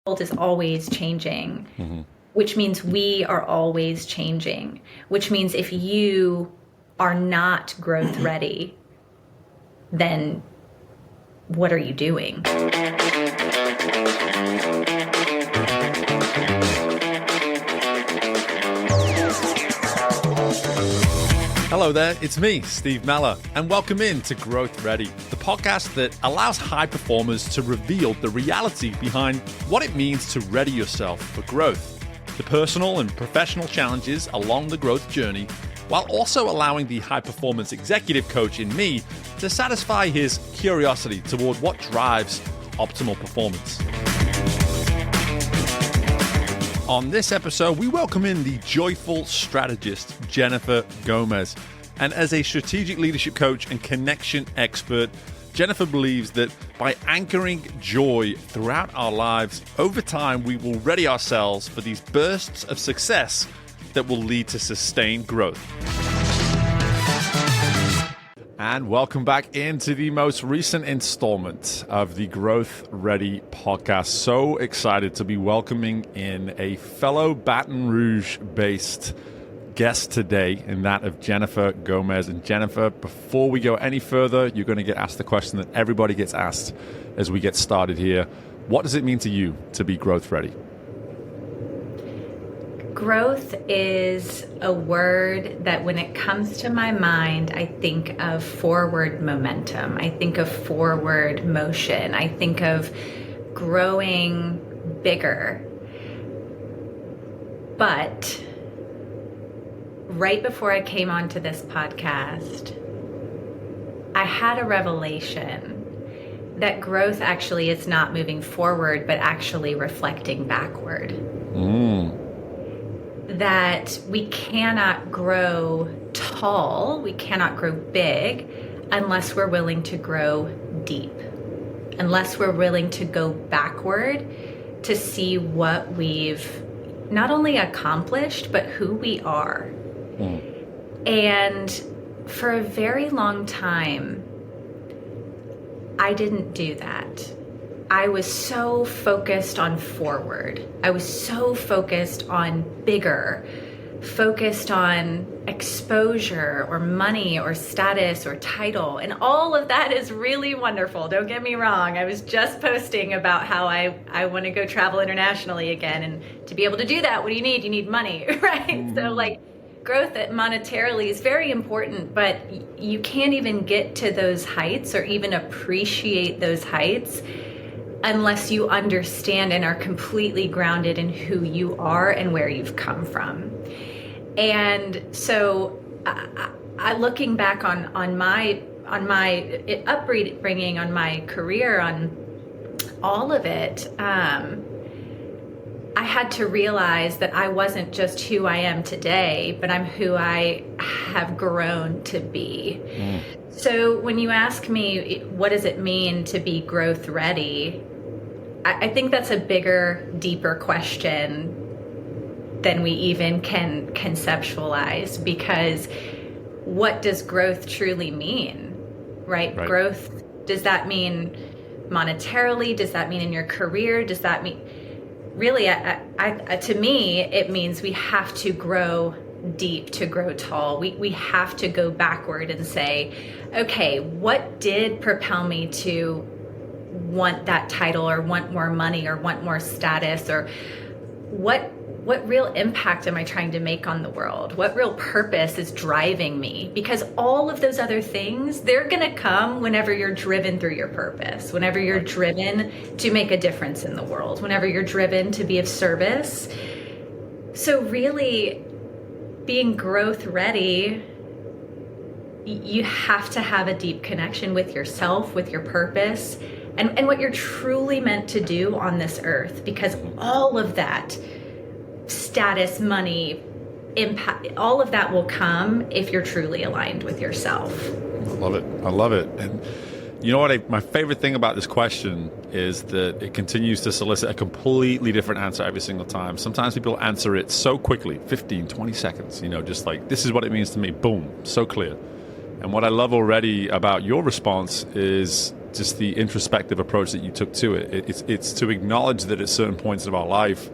world is always changing, which means we are always changing, which means if you are not growth ready, then what are you doing? Hello there, it's me, Steve Meller, and welcome in to Growth Ready, the podcast that allows high performers to reveal the reality behind what it means to ready yourself for growth, the personal and professional challenges along the growth journey, while also allowing the high-performance executive coach in me to satisfy his curiosity toward what drives optimal performance. On this episode, we welcome in the joyful strategist, Jennifer Gomez. And as a strategic leadership coach and connection expert, Jennifer believes that by anchoring joy throughout our lives, over time, we will ready ourselves for these bursts of success that will lead to sustained growth. And welcome back into the most recent installment of the Growth Ready podcast. So excited to be welcoming in a fellow Baton Rouge-based guest today, in that of Jennifer Gomez. And Jennifer, before we go any further, you're going to get asked the question that everybody gets asked as we get started here. What does it mean to you to be growth ready? Growth is a word that when it comes to my mind, I think of forward momentum. I think of forward motion. I think of growing bigger. But right before I came onto this podcast, I had a revelation that growth actually is not moving forward, but actually reflecting backward. That we cannot grow tall, we cannot grow big unless we're willing to grow deep, unless we're willing to go backward to see what we've not only accomplished, but who we are. And for a very long time, I didn't do that. I was so focused on forward. I was so focused on bigger, focused on exposure or money or status or title. And all of that is really wonderful. Don't get me wrong. I was just posting about how I want to go travel internationally again. And to be able to do that, what do you need? You need money, right? So growth monetarily is very important, but you can't even get to those heights or even appreciate those heights unless you understand and are completely grounded in who you are and where you've come from. And so I looking back on my upbringing, on my career, on all of it, I had to realize that I wasn't just who I am today, but I'm who I have grown to be. So when you ask me, what does it mean to be growth ready? I think that's a bigger, deeper question than we even can conceptualize, because what does growth truly mean, right? Growth, does that mean monetarily? Does that mean in your career? Does that mean, really, to me, it means we have to grow deep to grow tall. We have to go backward and say, okay, what did propel me to want that title or want more money or want more status, or what real impact am I trying to make on the world? What real purpose is driving me? Because all of those other things, they're going to come whenever you're driven through your purpose, whenever you're driven to make a difference in the world, whenever you're driven to be of service. So really, being growth ready, you have to have a deep connection with yourself, with your purpose, and what you're truly meant to do on this earth, because all of that status, money, impact, all of that will come if you're truly aligned with yourself. I love it. I love it. And you know what? My favorite thing about this question is that it continues to solicit a completely different answer every single time. Sometimes people answer it so quickly, 15, 20 seconds, just like, this is what it means to me. Boom. So clear. And what I love already about your response is just the introspective approach that you took to it. It's to acknowledge that at certain points of our life,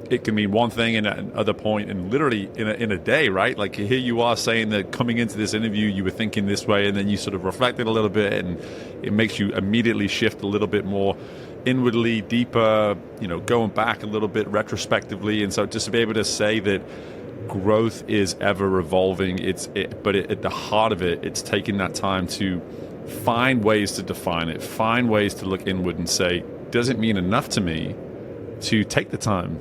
it can mean one thing and at another point, and literally in a day, right? Like here you are saying that coming into this interview, you were thinking this way, and then you sort of reflected a little bit, and it makes you immediately shift a little bit more inwardly, deeper, going back a little bit retrospectively. And so just to be able to say that growth is ever evolving, but at the heart of it, it's taking that time to find ways to define it, find ways to look inward and say, does it mean enough to me to take the time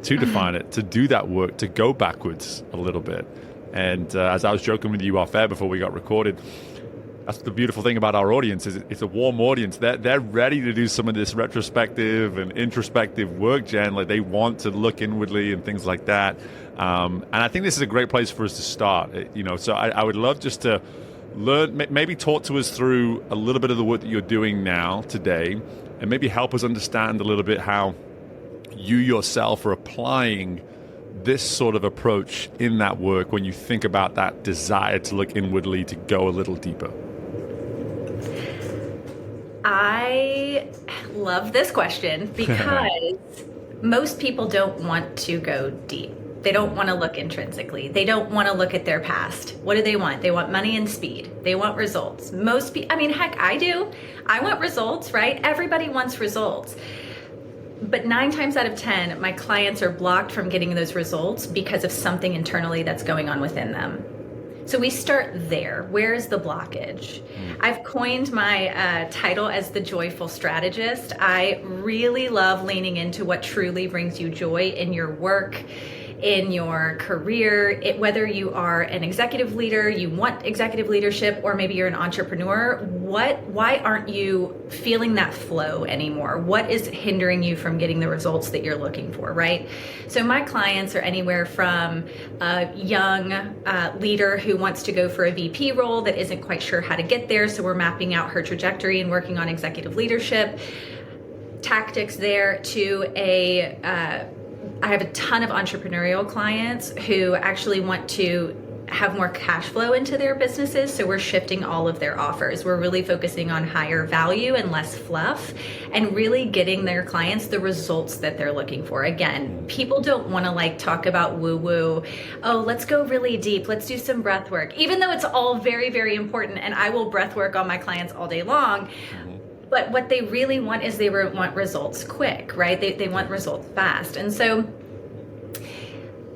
to define it, to do that work, to go backwards a little bit? And as I was joking with you off air before we got recorded, that's the beautiful thing about our audience, is it's a warm audience. They're ready to do some of this retrospective and introspective work, Jen. Like they want to look inwardly and things like that. And I think this is a great place for us to start. So I would love just to learn, maybe talk to us through a little bit of the work that you're doing now today, and maybe help us understand a little bit how you yourself are applying this sort of approach in that work when you think about that desire to look inwardly, to go a little deeper. I love this question because most people don't want to go deep. They don't want to look intrinsically. They don't want to look at their past. What do they want? They want money and speed. They want results. Most people, heck, I do. I want results, right? Everybody wants results. But 9 times out of 10, my clients are blocked from getting those results because of something internally that's going on within them. So we start there. Where's the blockage? I've coined my title as the joyful strategist. I really love leaning into what truly brings you joy in your work, in your career, whether you are an executive leader, you want executive leadership, or maybe you're an entrepreneur. Why aren't you feeling that flow anymore? What is hindering you from getting the results that you're looking for, right? So my clients are anywhere from a young leader who wants to go for a VP role that isn't quite sure how to get there. So we're mapping out her trajectory and working on executive leadership tactics there, to I have a ton of entrepreneurial clients who actually want to have more cash flow into their businesses. So we're shifting all of their offers. We're really focusing on higher value and less fluff, and really getting their clients the results that they're looking for. Again, people don't want to talk about woo-woo. Oh, let's go really deep. Let's do some breath work. Even though it's all very, very important, and I will breath work on my clients all day long. But what they really want is they want results quick, right? They want results fast. And so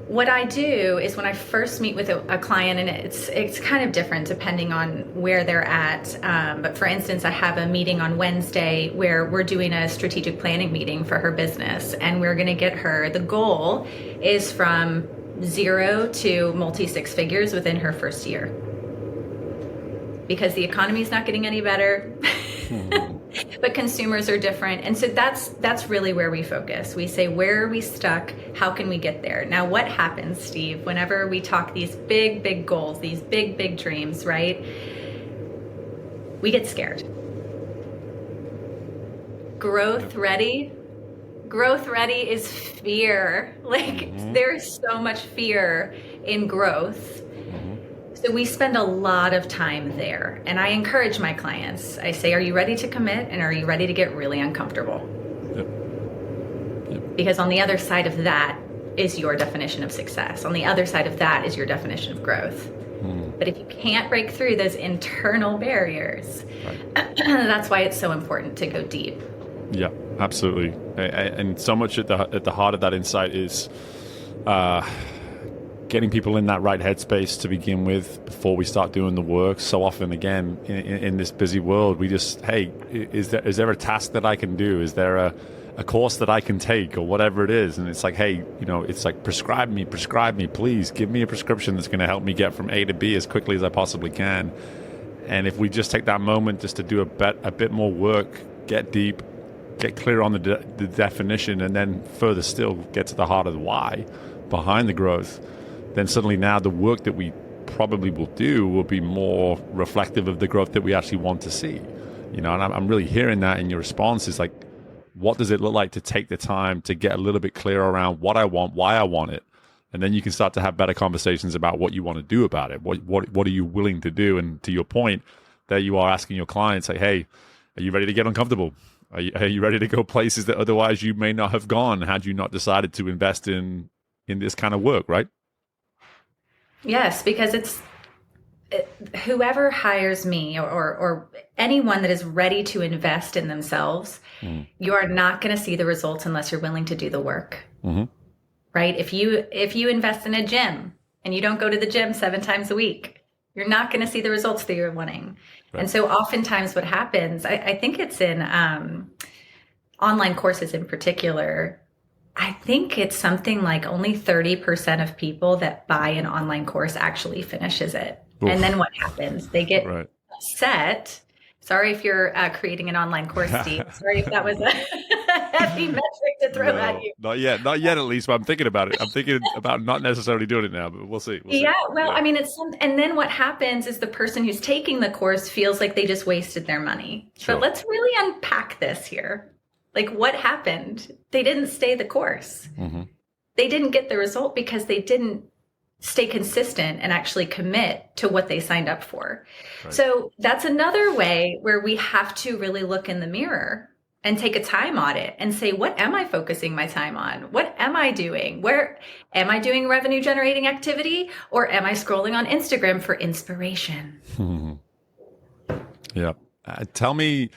what I do is when I first meet with a client, and it's kind of different depending on where they're at. But for instance, I have a meeting on Wednesday where we're doing a strategic planning meeting for her business. And we're going to get her, the goal is from 0 to multi-6 figures within her first year. Because the economy is not getting any better. But consumers are different. And so that's really where we focus. We say, where are we stuck? How can we get there? Now, what happens, Steve, whenever we talk these big, big goals, these big, big dreams, right? We get scared. Growth ready is fear. There's so much fear in growth. So we spend a lot of time there. And I encourage my clients. I say, are you ready to commit? And are you ready to get really uncomfortable? Yep. Because on the other side of that is your definition of success. On the other side of that is your definition of growth. But if you can't break through those internal barriers, that's why it's so important to go deep. Yeah, absolutely. And so much at the heart of that insight is getting people in that right headspace to begin with before we start doing the work. So often, again, in this busy world, we just, hey, is there a task that I can do? Is there a course that I can take, or whatever it is? And it's like, hey, it's like, prescribe me, please give me a prescription that's going to help me get from A to B as quickly as I possibly can. And if we just take that moment just to do a bit more work, get deep, get clear on the definition, and then further still get to the heart of the why behind the growth, then suddenly now the work that we probably will do will be more reflective of the growth that we actually want to see. And I'm really hearing that in your response is like, what does it look like to take the time to get a little bit clearer around what I want, why I want it, and then you can start to have better conversations about what you want to do about it. What are you willing to do? And to your point, there you are asking your clients, like, hey, Are you ready to get uncomfortable? Are you ready to go places that otherwise you may not have gone had you not decided to invest in this kind of work, right? Yes, because whoever hires me or anyone that is ready to invest in themselves, you are not going to see the results unless you're willing to do the work. Mm-hmm. Right? If you invest in a gym and you don't go to the gym 7 times a week, you're not going to see the results that you're wanting. Right. And so oftentimes what happens, I think it's in online courses in particular, I think it's something like only 30% of people that buy an online course actually finishes it. Oof. And then what happens? They get upset. Sorry if you're creating an online course, Steve. Sorry if that was a heavy metric to throw at you. Not yet at least, but I'm thinking about it. I'm thinking about not necessarily doing it now, but we'll see. I mean, and then what happens is the person who's taking the course feels like they just wasted their money. Sure. But let's really unpack this here. Like, what happened? They didn't stay the course. Mm-hmm. They didn't get the result because they didn't stay consistent and actually commit to what they signed up for. Right. So that's another way where we have to really look in the mirror and take a time audit and say, what am I focusing my time on? What am I doing? Where am I doing revenue generating activity, or am I scrolling on Instagram for inspiration? Yeah. Tell me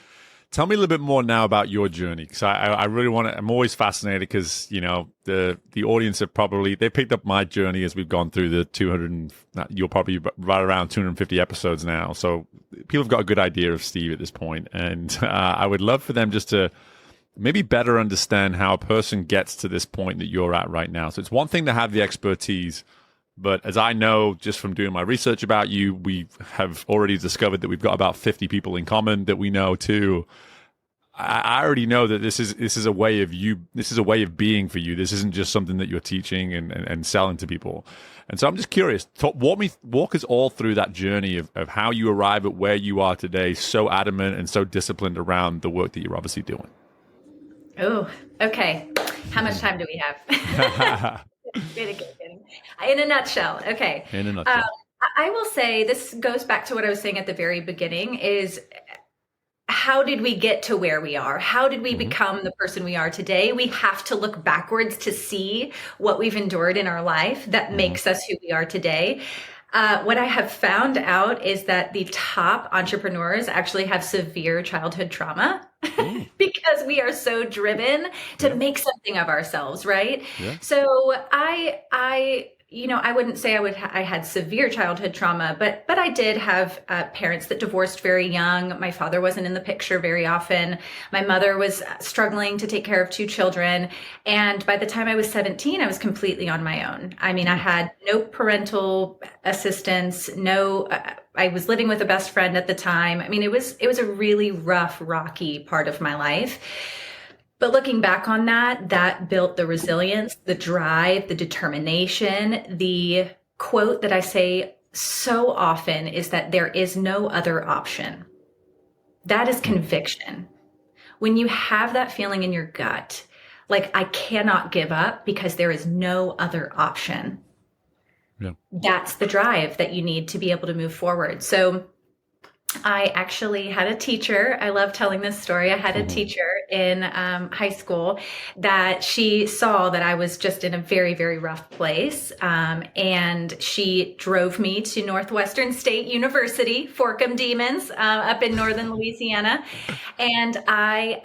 a little bit more now about your journey, because I really want to. I'm always fascinated because the audience have they picked up my journey as we've gone through the 200. You're probably right around 250 episodes now, so people have got a good idea of Steve at this point, and I would love for them just to maybe better understand how a person gets to this point that you're at right now. So it's one thing to have the expertise, but as I know, just from doing my research about you, we have already discovered that we've got about 50 people in common that we know too. I already know that this is a way of you. This is a way of being for you. This isn't just something that you're teaching and selling to people. And so I'm just curious. Walk us all through that journey of how you arrive at where you are today, so adamant and so disciplined around the work that you're obviously doing. Oh, okay. How much time do we have? In a nutshell. Okay. In a nutshell. I will say this goes back to what I was saying at the very beginning is, how did we get to where we are? How did we become the person we are today? We have to look backwards to see what we've endured in our life that makes us who we are today. What I have found out is that the top entrepreneurs actually have severe childhood trauma because we are so driven to make something of ourselves, right? Yeah. So I wouldn't say I had severe childhood trauma, but I did have parents that divorced very young. My father wasn't in the picture very often. My mother was struggling to take care of 2 children. And by the time I was 17, I was completely on my own. I mean, I had no parental assistance, I was living with a best friend at the time. I mean, it was a really rough, rocky part of my life. But looking back on that built the resilience, the drive, the determination. The quote that I say so often is that there is no other option. That is conviction. When you have that feeling in your gut, like, I cannot give up because there is no other option. Yeah. That's the drive that you need to be able to move forward. So I actually had a teacher. I love telling this story. I had a teacher in high school that she saw that I was just in a very, very rough place. And she drove me to Northwestern State University, Forthcoming Demons, up in northern Louisiana. And I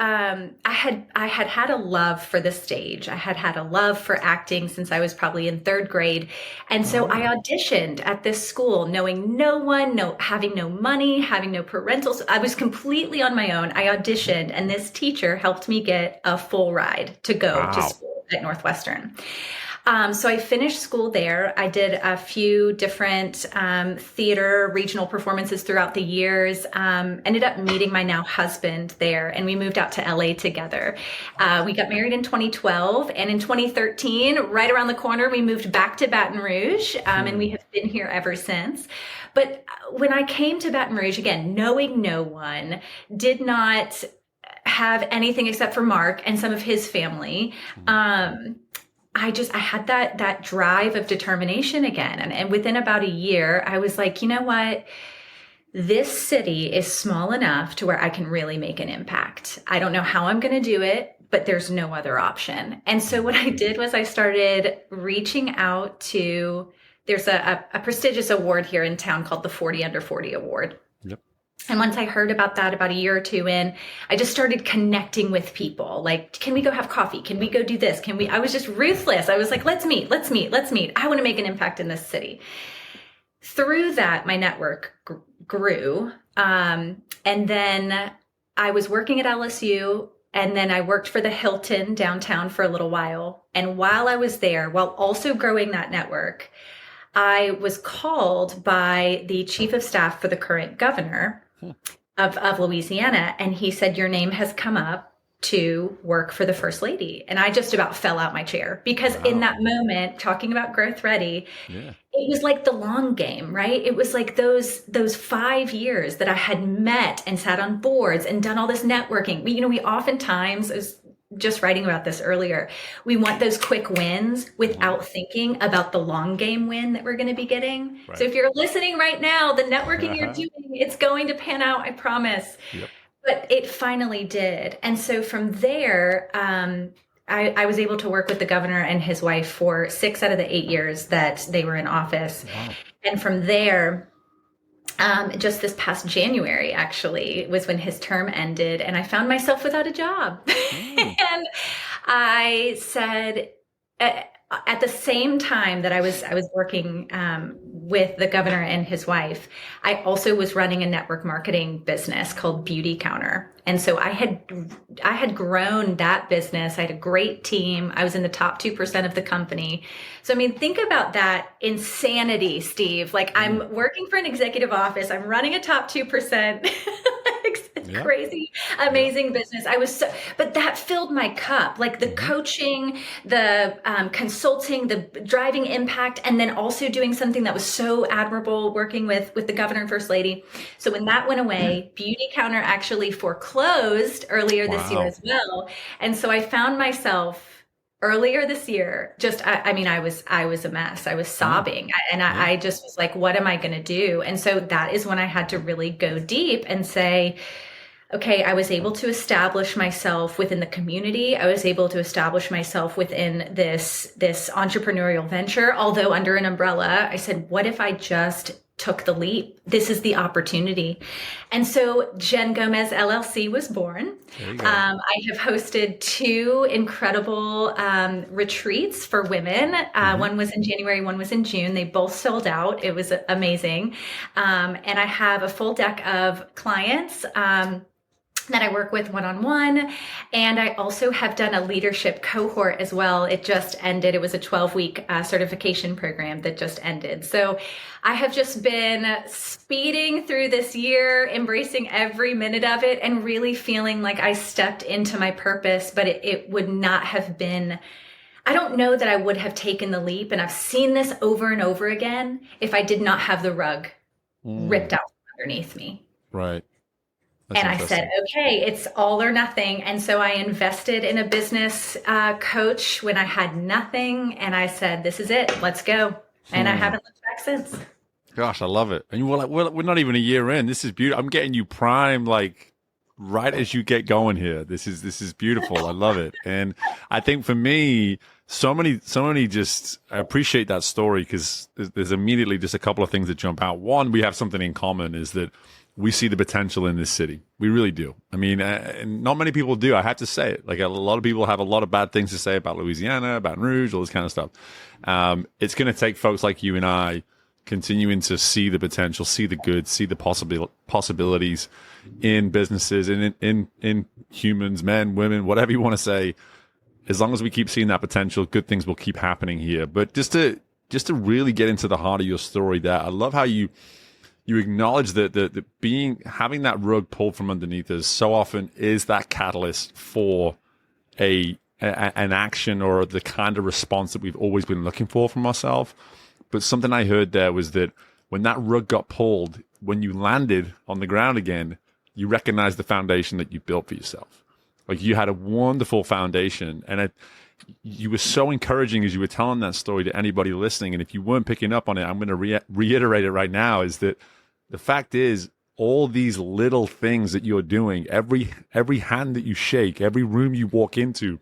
had a love for the stage. I had a love for acting since I was probably in 3rd grade. And so I auditioned at this school, knowing no one, having no money, having no parentals. I was completely on my own. I auditioned, and this teacher helped me get a full ride to go to school at Northwestern. So I finished school there. I did a few different theater regional performances throughout the years. Ended up meeting my now husband there, and we moved out to LA together. We got married in 2012, and in 2013, right around the corner, we moved back to Baton Rouge, and we have been here ever since. But when I came to Baton Rouge, again, knowing no one, did not have anything except for Mark and some of his family. I had that drive of determination again. And within about a year, I was like, you know what? this city is small enough to where I can really make an impact. I don't know how I'm going to do it, but there's no other option. And so what I did was I started reaching out to, there's a prestigious award here in town called the 40 Under 40 Award. Yep. And once I heard about that about a year or two in, I just started connecting with people. Like, can we go have coffee? Can we go do this? I was just ruthless. I was like, let's meet. I want to make an impact in this city. Through that, my network grew. And then I was working at LSU, and then I worked for the Hilton downtown for a little while. And while I was there, while also growing that network, I was called by the chief of staff for the current governor of Louisiana. And he said, your name has come up to work for the First Lady. And I just about fell out my chair because in that moment, talking about Growth Ready, it was like the long game, right? It was like those 5 years that I had met and sat on boards and done all this networking. We oftentimes, I was just writing about this earlier, we want those quick wins without thinking about the long game win that we're going to be getting. Right. So if you're listening right now, the networking you're doing, it's going to pan out, I promise. Yep. But it finally did. And so from there, I was able to work with the governor and his wife for 6 out of the 8 years that they were in office. Wow. And from there, just this past January, actually, was when his term ended, and I found myself without a job. And I said, at the same time that I was working with the governor and his wife, I also was running a network marketing business called Beauty Counter. And so I had grown that business. I had a great team. I was in the top 2% of the company. So, I mean, think about that insanity, Steve. Like, I'm working for an executive office. I'm running a top 2%. It's crazy, amazing business. But that filled my cup, like the coaching, the consulting, the driving impact, and then also doing something that was so admirable, working with the governor and first lady. So when that went away, Beauty Counter actually foreclosed earlier this year as well. And so I found myself earlier this year, I was a mess. I was sobbing. I just was like, what am I going to do? And so that is when I had to really go deep and say, okay, I was able to establish myself within the community. I was able to establish myself within this entrepreneurial venture, although under an umbrella. I said, what if I just took the leap? This is the opportunity. And so Jen Gomez LLC was born. I have hosted 2 incredible retreats for women. One was in January, one was in June. They both sold out. It was amazing. And I have a full deck of clients that I work with one-on-one. And I also have done a leadership cohort as well. It just ended. It was a 12-week certification program that just ended. So I have just been speeding through this year, embracing every minute of it, and really feeling like I stepped into my purpose, but it would not have been, I don't know that I would have taken the leap. And I've seen this over and over again if I did not have the rug ripped out from underneath me. Right. And I said, okay, it's all or nothing. And so I invested in a business coach when I had nothing. And I said, this is it. Let's go. And I haven't looked back since. Gosh, I love it. And we're not even a year in. This is beautiful. I'm getting you primed, like right as you get going here. This is beautiful. I love it. And I think for me, so many just, I appreciate that story because there's immediately just a couple of things that jump out. One, we have something in common is that we see the potential in this city. We really do. I mean, not many people do. I have to say it. Like a lot of people have a lot of bad things to say about Louisiana, Baton Rouge, all this kind of stuff. It's going to take folks like you and I continuing to see the potential, see the good, see the possibilities in businesses and in humans, men, women, whatever you want to say. As long as we keep seeing that potential, good things will keep happening here. But just to really get into the heart of your story there, I love how you acknowledge that having that rug pulled from underneath us so often is that catalyst for an action or the kind of response that we've always been looking for from ourselves. But something I heard there was that when that rug got pulled, when you landed on the ground again, you recognized the foundation that you built for yourself. Like you had a wonderful foundation, and you were so encouraging as you were telling that story to anybody listening. And if you weren't picking up on it, I'm going to reiterate it right now, is that the fact is all these little things that you're doing, every hand that you shake, every room you walk into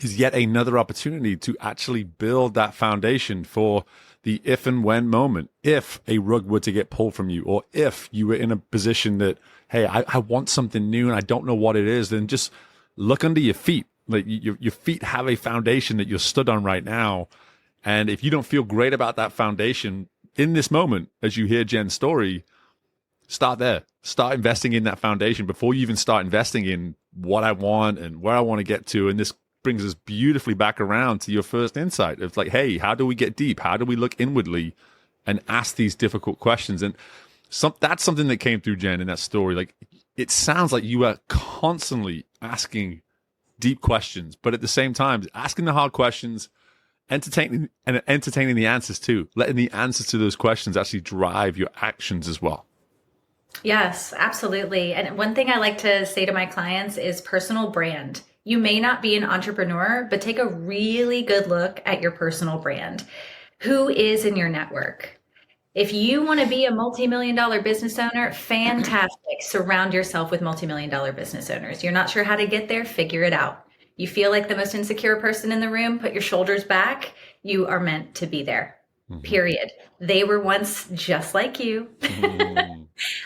is yet another opportunity to actually build that foundation for the if and when moment. If a rug were to get pulled from you, or if you were in a position that, hey, I want something new and I don't know what it is, then just look under your feet. Like your feet have a foundation that you're stood on right now. And if you don't feel great about that foundation in this moment, as you hear Jen's story, start there. Start investing in that foundation before you even start investing in what I want and where I want to get to. And this brings us beautifully back around to your first insight. It's like, hey, how do we get deep? How do we look inwardly and ask these difficult questions? And that's something that came through, Jen, in that story. Like, it sounds like you are constantly asking deep questions, but at the same time, asking the hard questions, entertaining the answers too, letting the answers to those questions actually drive your actions as well. Yes, absolutely. And one thing I like to say to my clients is personal brand. You may not be an entrepreneur, but take a really good look at your personal brand. Who is in your network? If you want to be a multi-million-dollar business owner, fantastic. Surround yourself with multi-million-dollar business owners. You're not sure how to get there? Figure it out. You feel like the most insecure person in the room? Put your shoulders back. You are meant to be there. Period. They were once just like you,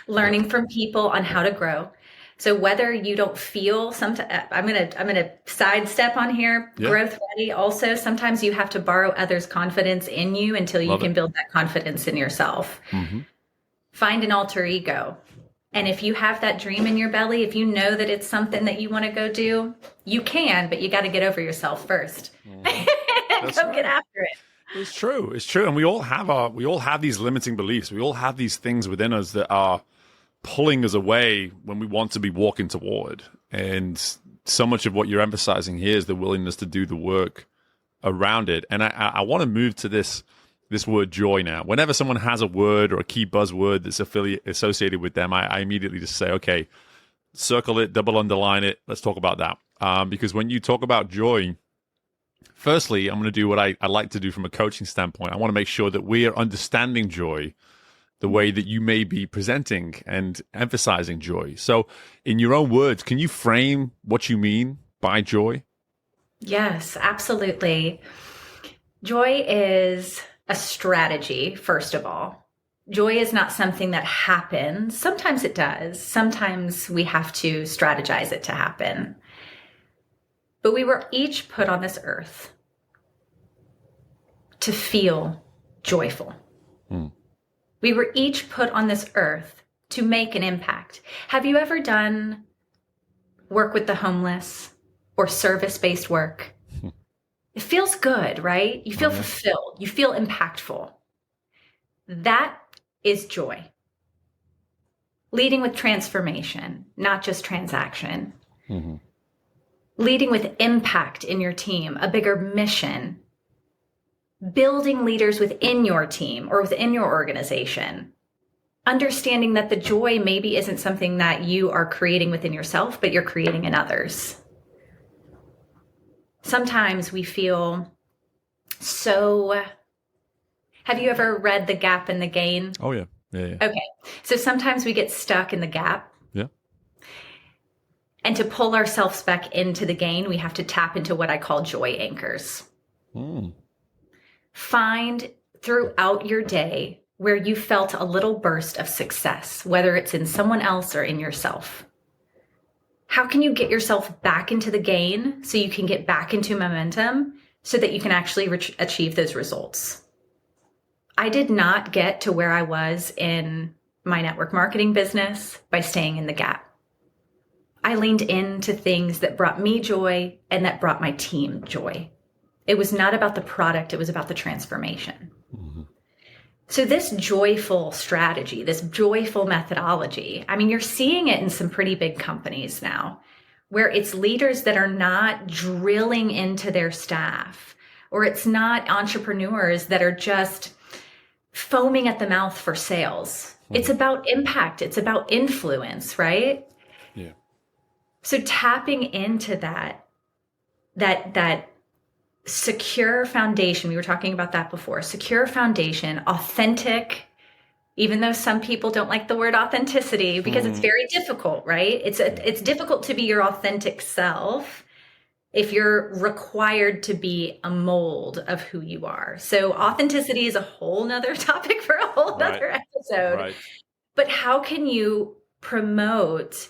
learning from people on how to grow. So whether you don't feel I'm gonna sidestep on here. Yeah. Growth ready. Also, sometimes you have to borrow others' confidence in you until you can build that confidence in yourself. Find an alter ego. And if you have that dream in your belly, if you know that it's something that you want to go do, you can, but you got to get over yourself first. Go get after it. It's true. It's true. And we all have these limiting beliefs. We all have these things within us that are pulling us away when we want to be walking toward. And so much of what you're emphasizing here is the willingness to do the work around it. And I want to move to this word joy now. Whenever someone has a word or a key buzzword that's associated with them, I immediately just say, okay, circle it, double underline it. Let's talk about that. Because when you talk about joy, firstly, I'm going to do what I like to do from a coaching standpoint. I want to make sure that we are understanding joy the way that you may be presenting and emphasizing joy. So in your own words, can you frame what you mean by joy? Yes, absolutely. Joy is a strategy, first of all. Joy is not something that happens. Sometimes it does. Sometimes we have to strategize it to happen. But we were each put on this earth to feel joyful. We were each put on this earth to make an impact. Have you ever done work with the homeless or service-based work? It feels good, right? You feel fulfilled. You feel impactful. That is joy. Leading with transformation, not just transaction. Leading with impact in your team, a bigger mission. Building leaders within your team or within your organization. Understanding that the joy maybe isn't something that you are creating within yourself, but you're creating in others. Sometimes we feel so... Have you ever read The Gap and the Gain? Oh, yeah. Okay. So sometimes we get stuck in the gap. Yeah. And to pull ourselves back into the gain, we have to tap into what I call joy anchors. Find throughout your day where you felt a little burst of success, whether it's in someone else or in yourself. How can you get yourself back into the gain so you can get back into momentum so that you can actually achieve those results? I did not get to where I was in my network marketing business by staying in the gap. I leaned into things that brought me joy and that brought my team joy. It was not about the product, it was about the transformation. So this joyful strategy, this joyful methodology, I mean, you're seeing it in some pretty big companies now, where it's leaders that are not drilling into their staff, or it's not entrepreneurs that are just foaming at the mouth for sales. It's about impact. It's about influence, right? Yeah. So tapping into that secure foundation, we were talking about that before, secure foundation, authentic even though some people don't like the word authenticity because it's very difficult, right? It's difficult to be your authentic self if you're required to be a mold of who you are. So authenticity is a whole nother topic for a whole nother episode. Right. But how can you promote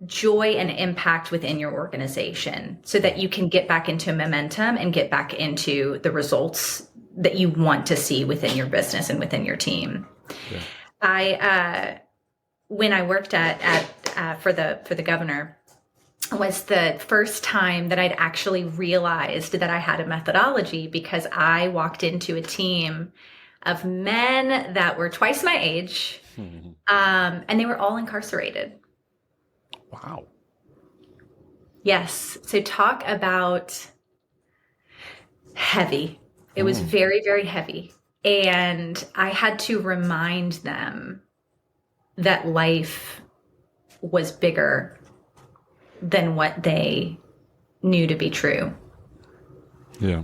joy and impact within your organization so that you can get back into momentum and get back into the results that you want to see within your business and within your team? Yeah. When I worked for the governor, was the first time that I'd actually realized that I had a methodology, because I walked into a team of men that were twice my age, and they were all incarcerated. Wow. Yes. So talk about heavy. It was very, very heavy. And I had to remind them that life was bigger than what they knew to be true. Yeah.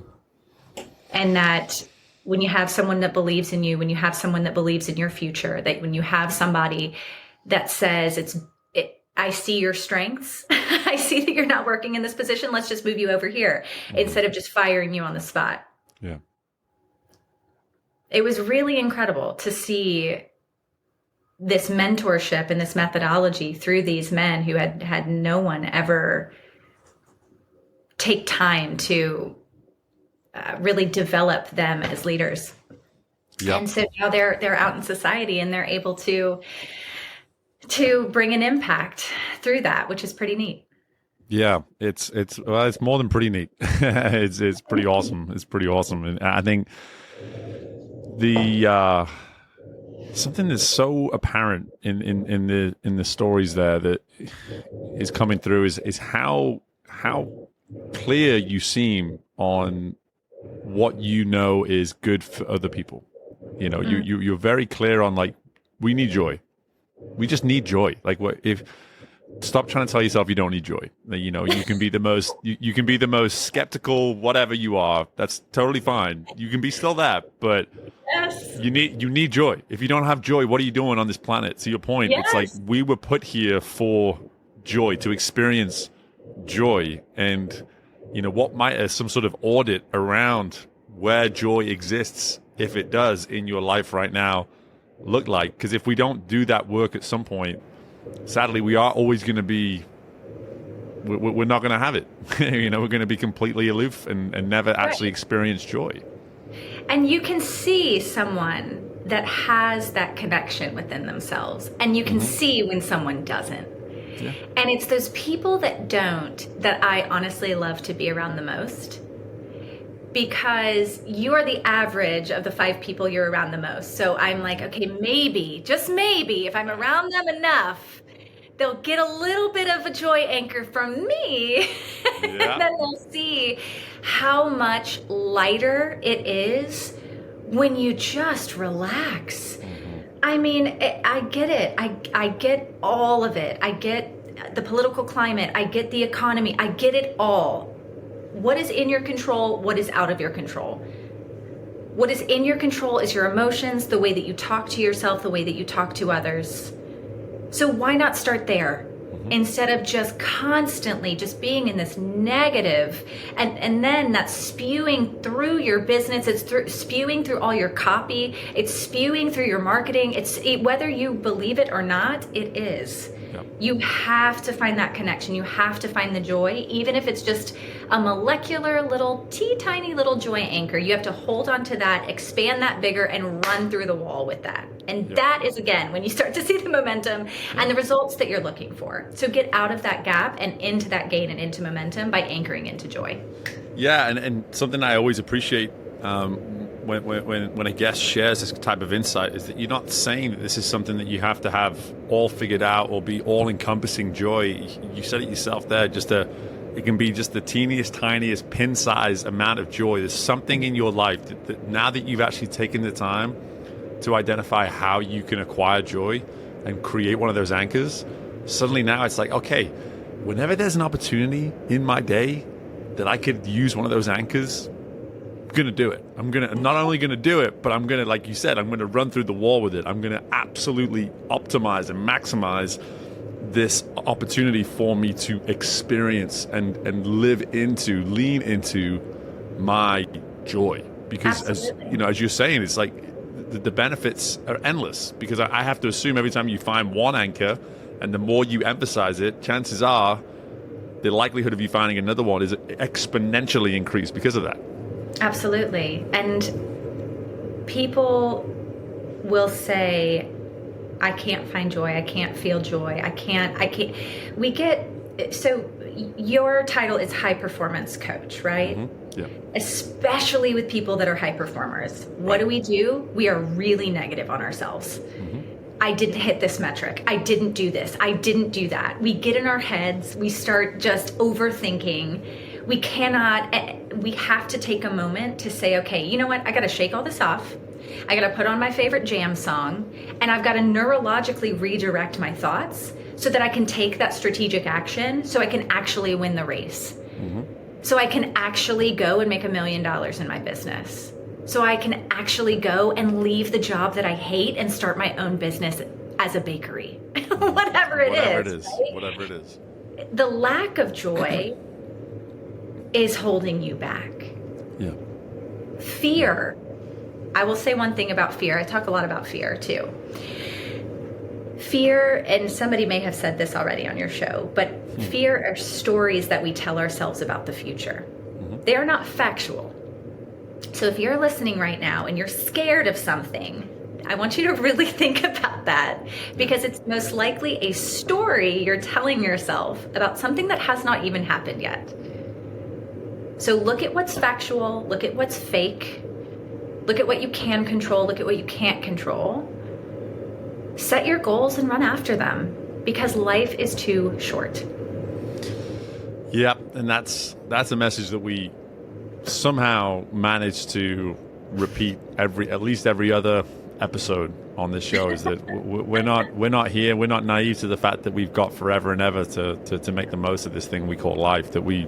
And that when you have someone that believes in you, when you have someone that believes in your future, that when you have somebody that says, I see your strengths, I see that you're not working in this position, let's just move you over here, instead of just firing you on the spot. Yeah. It was really incredible to see this mentorship and this methodology through these men who had no one ever take time to really develop them as leaders. Yep. And so now they're out in society and they're able to bring an impact through that, which is pretty neat. Yeah, it's more than pretty neat. It's pretty awesome. It's pretty awesome. And I think the something that's so apparent in the stories there that is coming through is how clear you seem on what you know is good for other people. You know, you're very clear on, like, we need joy. We just need joy. Like, what if? Stop trying to tell yourself you don't need joy. You know, you can be the most you can be the most skeptical, whatever you are. That's totally fine. You can be still that, but yes, you need joy. If you don't have joy, what are you doing on this planet? To your point, yes. It's like we were put here for joy, to experience joy, and you know what might some sort of audit around where joy exists, if it does, in your life right now look like? Because if we don't do that work at some point, sadly, we are always going to be, we're not going to have it. You know, we're going to be completely aloof and never actually experience joy. And you can see someone that has that connection within themselves, and you can see when someone doesn't. Yeah. And it's those people that don't that I honestly love to be around the most, because you are the average of the 5 people you're around the most. So I'm like, okay, maybe, just maybe, if I'm around them enough, they'll get a little bit of a joy anchor from me. Yeah. And then they'll see how much lighter it is when you just relax. I mean, I get it. I get all of it. I get the political climate. I get the economy. I get it all. What is in your control? What is out of your control? What is in your control is your emotions, the way that you talk to yourself, the way that you talk to others. So why not start there instead of just constantly just being in this negative, and then that's spewing through your business. It's spewing through all your copy. It's spewing through your marketing. Whether you believe it or not, it is. Yep. You have to find that connection. You have to find the joy, even if it's just a molecular little tiny little joy anchor. You have to hold on to that, expand that bigger, and run through the wall with that. And that is, again, when you start to see the momentum and the results that you're looking for. So get out of that gap and into that gain and into momentum by anchoring into joy. Yeah, and something I always appreciate when a guest shares this type of insight is that you're not saying that this is something that you have to have all figured out or be all-encompassing joy. You said it yourself there, it can be just the teeniest, tiniest, pin-sized amount of joy. There's something in your life that now that you've actually taken the time to identify how you can acquire joy and create one of those anchors, suddenly now it's like, okay, whenever there's an opportunity in my day that I could use one of those anchors, going to do it. I'm not only going to do it, but I'm going to, like you said, I'm going to run through the wall with it. I'm going to absolutely optimize and maximize this opportunity for me to experience and lean into my joy. Because as you're saying, it's like the benefits are endless, because I have to assume every time you find one anchor and the more you emphasize it, chances are the likelihood of you finding another one is exponentially increased because of that. Absolutely. And people will say, I can't find joy. I can't feel joy. I can't. So your title is high performance coach, right? Mm-hmm. Yeah. Especially with people that are high performers. What do? We are really negative on ourselves. Mm-hmm. I didn't hit this metric. I didn't do this. I didn't do that. We get in our heads. We start just overthinking. We have to take a moment to say, okay, you know what? I got to shake all this off. I got to put on my favorite jam song, and I've got to neurologically redirect my thoughts so that I can take that strategic action, so I can actually win the race. Mm-hmm. So I can actually go and make $1 million in my business. So I can actually go and leave the job that I hate and start my own business as a bakery. Whatever it is. Right? Whatever it is. The lack of joy is holding you back. Yeah. Fear. I will say one thing about fear. I talk a lot about fear too. Fear, and somebody may have said this already on your show, but fear are stories that we tell ourselves about the future. Mm-hmm. They are not factual. So if you're listening right now and you're scared of something, I want you to really think about that, because it's most likely a story you're telling yourself about something that has not even happened yet. So look at what's factual, look at what's fake, look at what you can control, look at what you can't control. Set your goals and run after them, because life is too short. Yeah, and that's a message that we somehow manage to repeat at least every other episode on this show, is that we're not naive to the fact that we've got forever and ever to make the most of this thing we call life, that we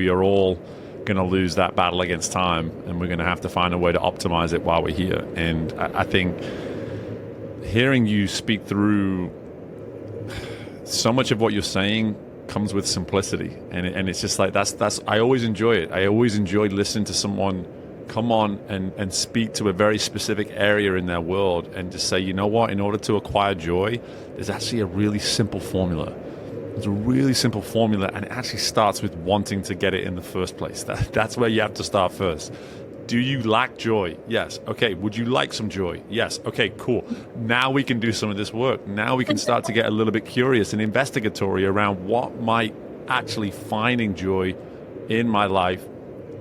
are all going to lose that battle against time, and we're going to have to find a way to optimize it while we're here. And I think hearing you speak through so much of what you're saying comes with simplicity, and it's just like that's I always enjoy it. I always enjoy listening to someone come on and speak to a very specific area in their world and just say, you know what, in order to acquire joy, there's actually a really simple formula. It's a really simple formula, and it actually starts with wanting to get it in the first place. That's where you have to start first. Do you lack joy? Yes. Okay. Would you like some joy? Yes. Okay, cool. Now we can do some of this work. Now we can start to get a little bit curious and investigatory around what might actually finding joy in my life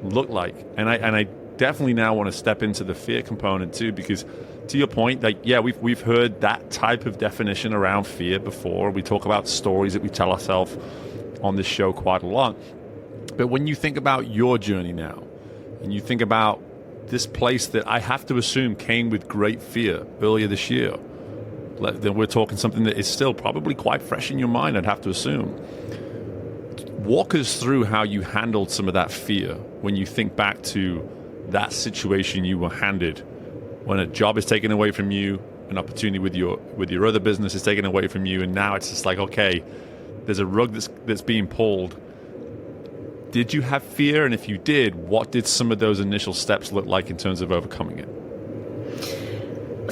look like. And I definitely now want to step into the fear component too, because to your point, like, yeah, we've heard that type of definition around fear before. We talk about stories that we tell ourselves on this show quite a lot. But when you think about your journey now, and you think about this place that I have to assume came with great fear earlier this year, then we're talking something that is still probably quite fresh in your mind, I'd have to assume. Walk us through how you handled some of that fear when you think back to that situation you were handed, when a job is taken away from you, an opportunity with your other business is taken away from you, and now it's just like, okay, there's a rug that's being pulled. Did you have fear? And if you did, what did some of those initial steps look like in terms of overcoming it?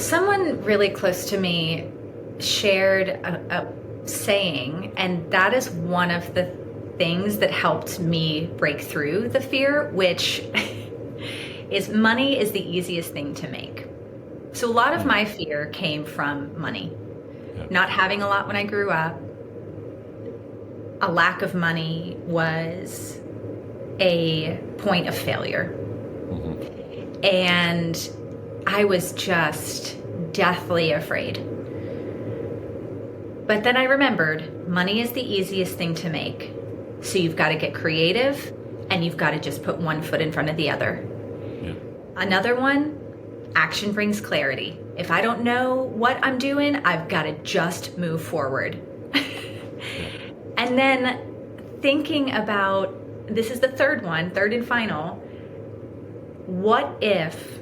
Someone really close to me shared a saying, and that is one of the things that helped me break through the fear, which is money is the easiest thing to make. So a lot of my fear came from money. Yeah. Not having a lot when I grew up. A lack of money was a point of failure. Mm-hmm. And I was just deathly afraid. But then I remembered, money is the easiest thing to make. So you've got to get creative, and you've got to just put one foot in front of the other. Yeah. Another one, action brings clarity. If I don't know what I'm doing, I've got to just move forward. And then thinking about, this is the third and final, what if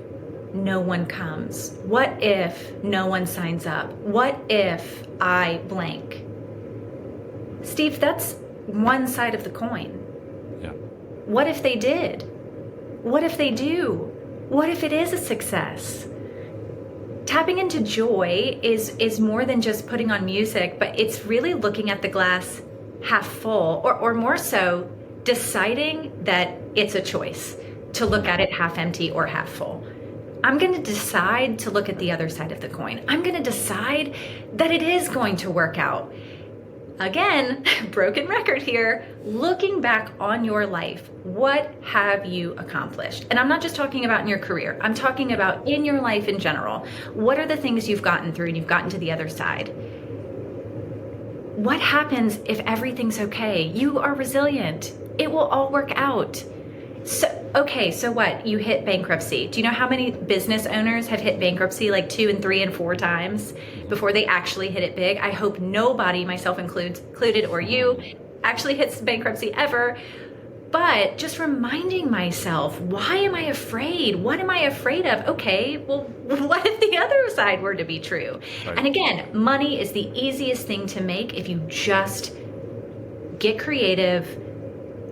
no one comes? What if no one signs up? What if I blank? Steve, that's one side of the coin. Yeah. What if they did? What if they do? What if it is a success? Tapping into joy is more than just putting on music, but it's really looking at the glass half full, or more so, deciding that it's a choice to look at it half empty or half full. I'm going to decide to look at the other side of the coin. I'm going to decide that it is going to work out. Again, broken record here, looking back on your life, what have you accomplished? And I'm not just talking about in your career. I'm talking about in your life in general. What are the things you've gotten through and you've gotten to the other side? What happens if everything's okay? You are resilient. It will all work out. So what? You hit bankruptcy. Do you know how many business owners have hit bankruptcy like 2 and 3 and 4 times before they actually hit it big? I hope nobody, myself included, or you, actually hits bankruptcy ever. But just reminding myself, why am I afraid? What am I afraid of? Okay, well, what if the other side were to be true? Right. And again, money is the easiest thing to make if you just get creative,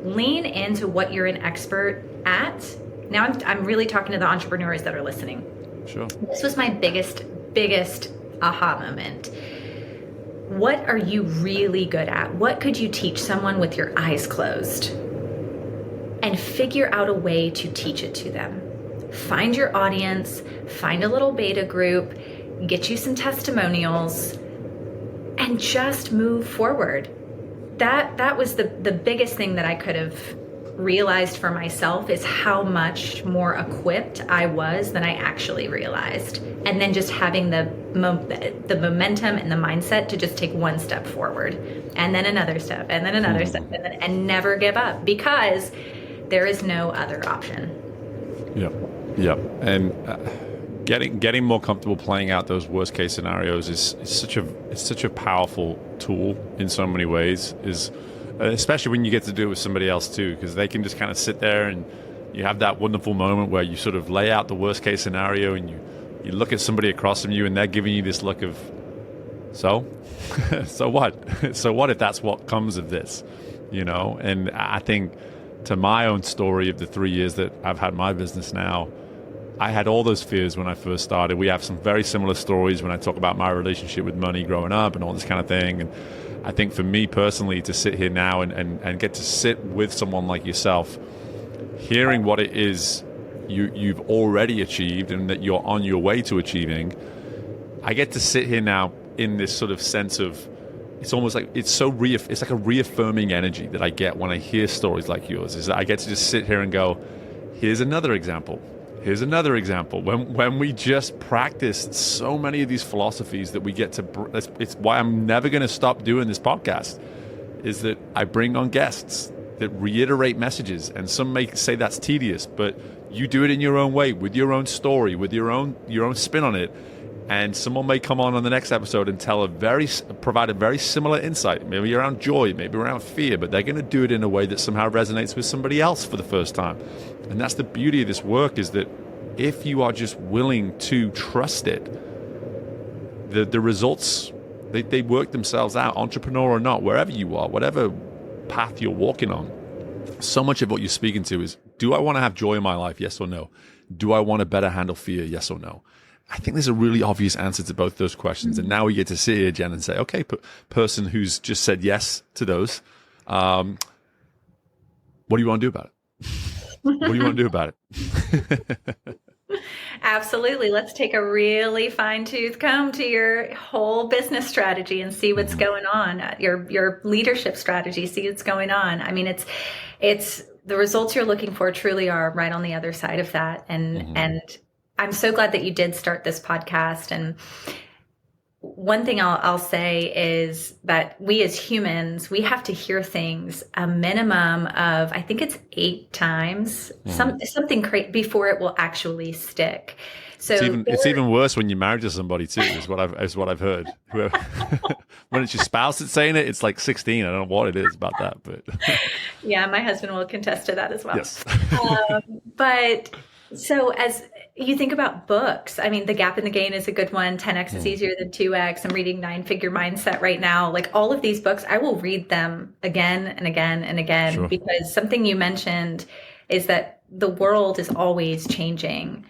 lean into what you're an expert at. Now I'm really talking to the entrepreneurs that are listening. Sure. This was my biggest aha moment. What are you really good at? What could you teach someone with your eyes closed? And figure out a way to teach it to them. Find your audience, find a little beta group, get you some testimonials, and just move forward. That was the biggest thing that I could have realized for myself, is how much more equipped I was than I actually realized. And then just having the momentum and the mindset to just take one step forward, and then another step, and then another step, and never give up, because there is no other option. Yep. And getting more comfortable playing out those worst case scenarios is such a powerful tool in so many ways. Especially when you get to do it with somebody else too, because they can just kind of sit there and you have that wonderful moment where you sort of lay out the worst case scenario, and you look at somebody across from you and they're giving you this look of, so what? So what if that's what comes of this? And I think, to my own story of the 3 years that I've had my business now, I had all those fears when I first started. We have some very similar stories when I talk about my relationship with money growing up and all this kind of thing. And I think for me personally, to sit here now and get to sit with someone like yourself, hearing what it is you've already achieved and that you're on your way to achieving, I get to sit here now in this sort of sense of, it's almost like it's like a reaffirming energy that I get when I hear stories like yours. Is that I get to just sit here and go, here's another example. Here's another example. When we just practice so many of these philosophies that we get to, it's why I'm never going to stop doing this podcast, is that I bring on guests that reiterate messages, and some may say that's tedious, but you do it in your own way, with your own story, with your own spin on it. And someone may come on the next episode and provide a very similar insight, maybe around joy, maybe around fear, but they're going to do it in a way that somehow resonates with somebody else for the first time. And that's the beauty of this work, is that if you are just willing to trust it, the results, they work themselves out, entrepreneur or not, wherever you are, whatever path you're walking on. So much of what you're speaking to is, do I want to have joy in my life? Yes or no? Do I want to better handle fear? Yes or no? I think there's a really obvious answer to both those questions. And now we get to sit here, Jen, and say, okay, person who's just said yes to those, what do you want to do about it? What do you want to do about it? Absolutely. Let's take a really fine-tooth comb to your whole business strategy and see what's going on. Your leadership strategy, see what's going on. I mean, it's the results you're looking for truly are right on the other side of that. And I'm so glad that you did start this podcast. And one thing I'll say is that we as humans, we have to hear things a minimum of, I think it's 8 times, something before it will actually stick. So it's even worse when you're married to somebody too, is what I've heard. When it's your spouse that's saying it, it's like 16. I don't know what it is about that, but yeah, my husband will contest to that as well. Yes. But So as you think about books, I mean, The Gap and the Gain is a good one. 10X is easier than 2X. I'm reading 9-Figure Mindset right now. Like all of these books, I will read them again and again and again, Sure. because something you mentioned is that the world is always changing,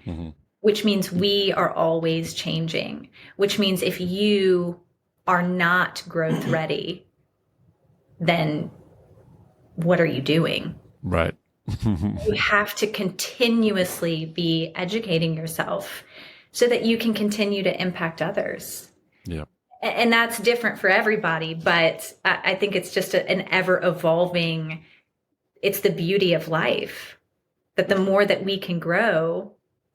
which means we are always changing, which means if you are not growth ready, then what are you doing? Right. You have to continuously be educating yourself so that you can continue to impact others. Yeah. And that's different for everybody, but I think it's just an ever evolving, it's the beauty of life, that the more that we can grow,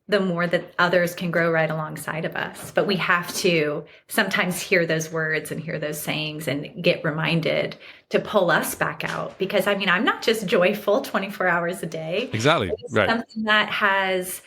the more that others can grow right alongside of us. But we have to sometimes hear those words and hear those sayings and get reminded to pull us back out. Because I mean, I'm not just joyful 24 hours a day. Exactly. It's Right. something that has,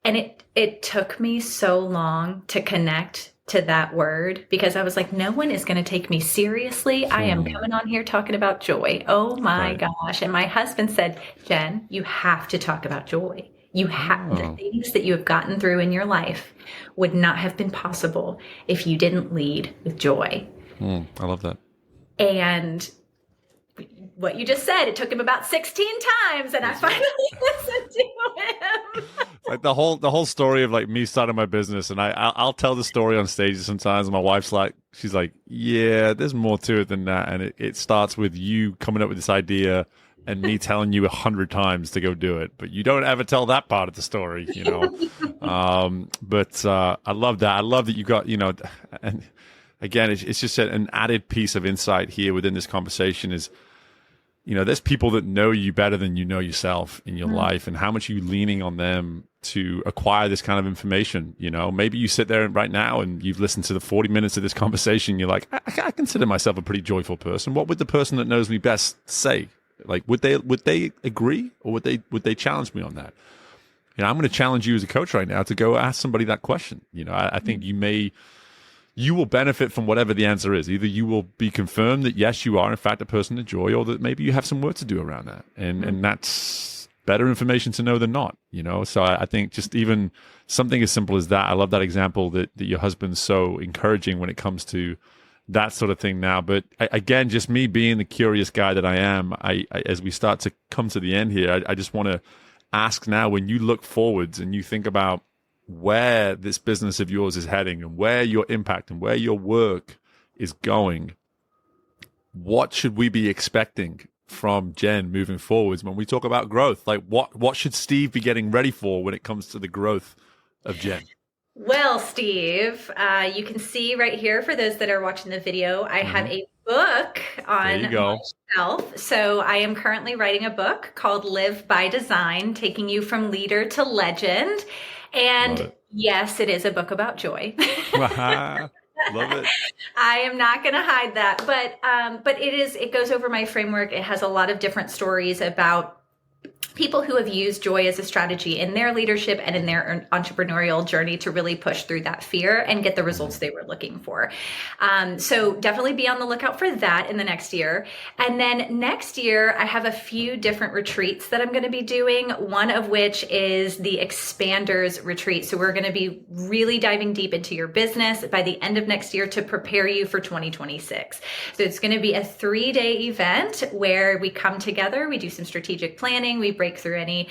and it took me so long to connect to that word, because I was like, no one is going to take me seriously. I am coming on here talking about joy. Oh my gosh. And my husband said, Jen, you have to talk about joy. You have the things that you have gotten through in your life would not have been possible if you didn't lead with joy. I love that. And what you just said, it took him about 16 times, and I finally listened to him. Like the whole story of like me starting my business, and I'll tell the story on stage sometimes. And my wife's like, she's like, yeah, there's more to it than that. And it starts with you coming up with this idea and me telling you 100 times to go do it, but you don't ever tell that part of the story, you know. But I love that. I love that you got, you know, and again, it's just an added piece of insight here within this conversation is, you know, there's people that know you better than you know yourself in your life, and how much are you leaning on them to acquire this kind of information? You know, maybe you sit there right now and you've listened to the 40 minutes of this conversation. You're like, I consider myself a pretty joyful person. What would the person that knows me best say? Like, would they agree, or would they challenge me on that? You know, I'm going to challenge you as a coach right now to go ask somebody that question. You know, I think you will benefit from whatever the answer is. Either you will be confirmed that yes, you are in fact a person of joy, or that maybe you have some work to do around that, and that's better information to know than not. You know, so I think just even something as simple as that. I love that example that your husband's so encouraging when it comes to that sort of thing now. But again, just me being the curious guy that I am, I as we start to come to the end here, I just want to ask now, when you look forwards and you think about where this business of yours is heading and where your impact and where your work is going, what should we be expecting from Jen moving forwards when we talk about growth? Like what should Steve be getting ready for when it comes to the growth of Jen? Well, Steve, you can see right here, for those that are watching the video, I have a book on my shelf. So I am currently writing a book called Live by Design, taking you from leader to legend. And yes, it is a book about joy. Love it. I am not going to hide that, but it goes over my framework. It has a lot of different stories about people who have used joy as a strategy in their leadership and in their entrepreneurial journey to really push through that fear and get the results they were looking for. So definitely be on the lookout for that in the next year. And then next year, I have a few different retreats that I'm going to be doing, one of which is the Expanders Retreat. So we're going to be really diving deep into your business by the end of next year to prepare you for 2026. So it's going to be a 3-day event where we come together, we do some strategic planning, we break through any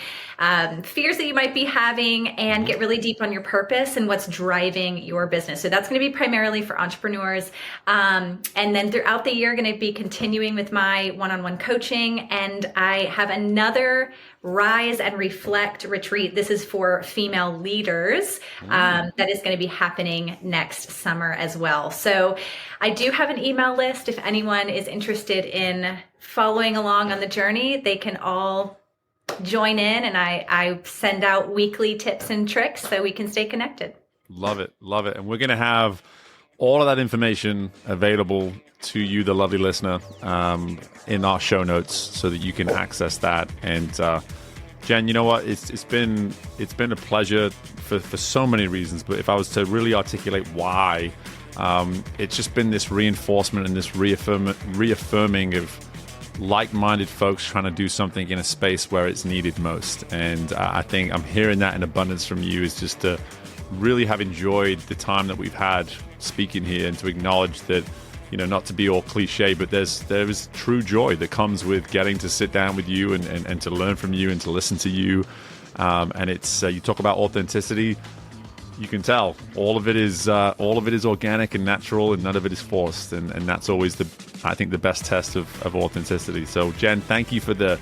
fears that you might be having, and get really deep on your purpose and what's driving your business. So that's going to be primarily for entrepreneurs. And then throughout the year, going to be continuing with my one-on-one coaching. And I have another Rise and Reflect retreat. This is for female leaders that is going to be happening next summer as well. So I do have an email list. If anyone is interested in following along on the journey, they can all join in, and I send out weekly tips and tricks so we can stay connected. Love it. Love it. And we're going to have all of that information available to you, the lovely listener, in our show notes so that you can access that. And Jen, you know what? It's been a pleasure for so many reasons. But if I was to really articulate why, it's just been this reinforcement and this reaffirming of like-minded folks trying to do something in a space where it's needed most. And I think I'm hearing that in abundance from you, is just to really have enjoyed the time that we've had speaking here, and to acknowledge that, not to be all cliche, but there is true joy that comes with getting to sit down with you and to learn from you and to listen to you. And it's you talk about authenticity. You can tell all of it is organic and natural, and none of it is forced. And that's always I think the best test of authenticity. So Jen, thank you for the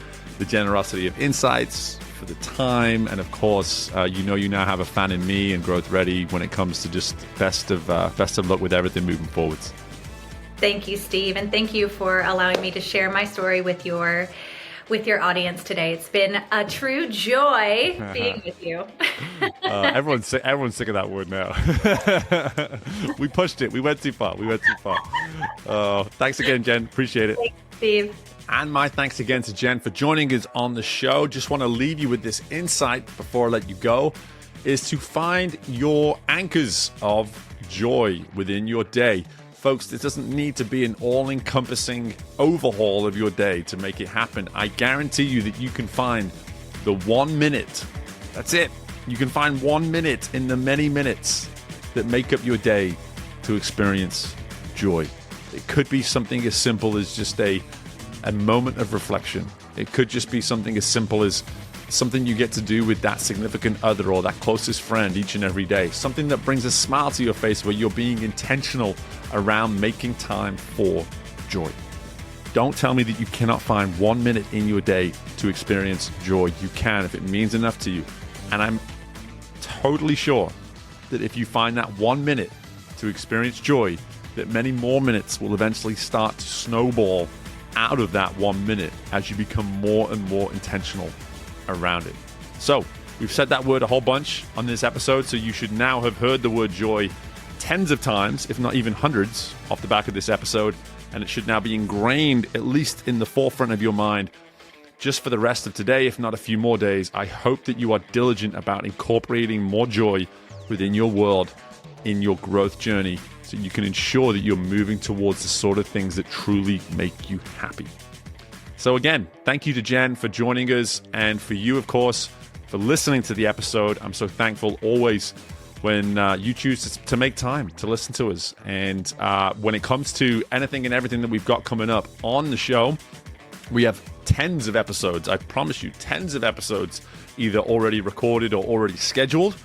generosity of insights, for the time, and of course, you now have a fan in me and Growth Ready when it comes to just best of luck with everything moving forwards. Thank you, Steve, and thank you for allowing me to share my story with your audience today. It's been a true joy being with you. Everyone's sick of that word now. We pushed it. We went too far. Thanks again, Jen. Appreciate it. Thanks, Steve. And my thanks again to Jen for joining us on the show. Just want to leave you with this insight before I let you go, is to find your anchors of joy within your day. Folks, this doesn't need to be an all-encompassing overhaul of your day to make it happen. I guarantee you that you can find the 1 minute. That's it. You can find 1 minute in the many minutes that make up your day to experience joy. It could be something as simple as just a moment of reflection. It could just be something as simple as something you get to do with that significant other or that closest friend each and every day. Something that brings a smile to your face, where you're being intentional around making time for joy. Don't tell me that you cannot find 1 minute in your day to experience joy. You can, if it means enough to you. And I'm totally sure that if you find that 1 minute to experience joy, that many more minutes will eventually start to snowball out of that 1 minute as you become more and more intentional around it. So we've said that word a whole bunch on this episode, so you should now have heard the word joy tens of times, if not even hundreds, off the back of this episode, and it should now be ingrained at least in the forefront of your mind just for the rest of today, if not a few more days. I hope that you are diligent about incorporating more joy within your world, in your growth journey, so you can ensure that you're moving towards the sort of things that truly make you happy. So again, thank you to Jen for joining us, and for you, of course, for listening to the episode. I'm so thankful always when you choose to make time to listen to us. And when it comes to anything and everything that we've got coming up on the show, we have tens of episodes. I promise you, tens of episodes either already recorded or already scheduled.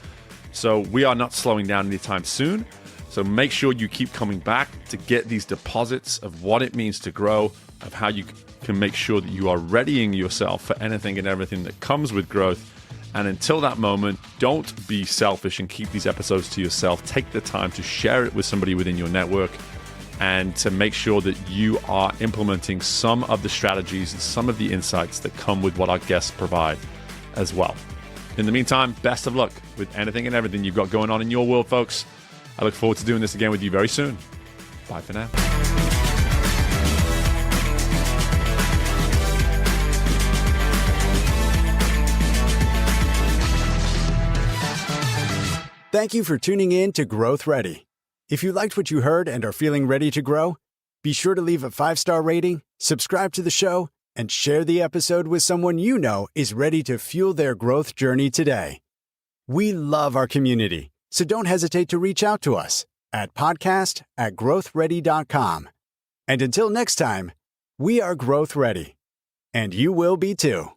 So we are not slowing down anytime soon. So make sure you keep coming back to get these deposits of what it means to grow, of how you can make sure that you are readying yourself for anything and everything that comes with growth. And until that moment, don't be selfish and keep these episodes to yourself. Take the time to share it with somebody within your network, and to make sure that you are implementing some of the strategies and some of the insights that come with what our guests provide as well. In the meantime, best of luck with anything and everything you've got going on in your world, folks. I look forward to doing this again with you very soon. Bye for now. Thank you for tuning in to Growth Ready. If you liked what you heard and are feeling ready to grow, be sure to leave a 5-star rating, subscribe to the show, and share the episode with someone you know is ready to fuel their growth journey today. We love our community, so don't hesitate to reach out to us at podcast@growthready.com. And until next time, we are Growth Ready, and you will be too.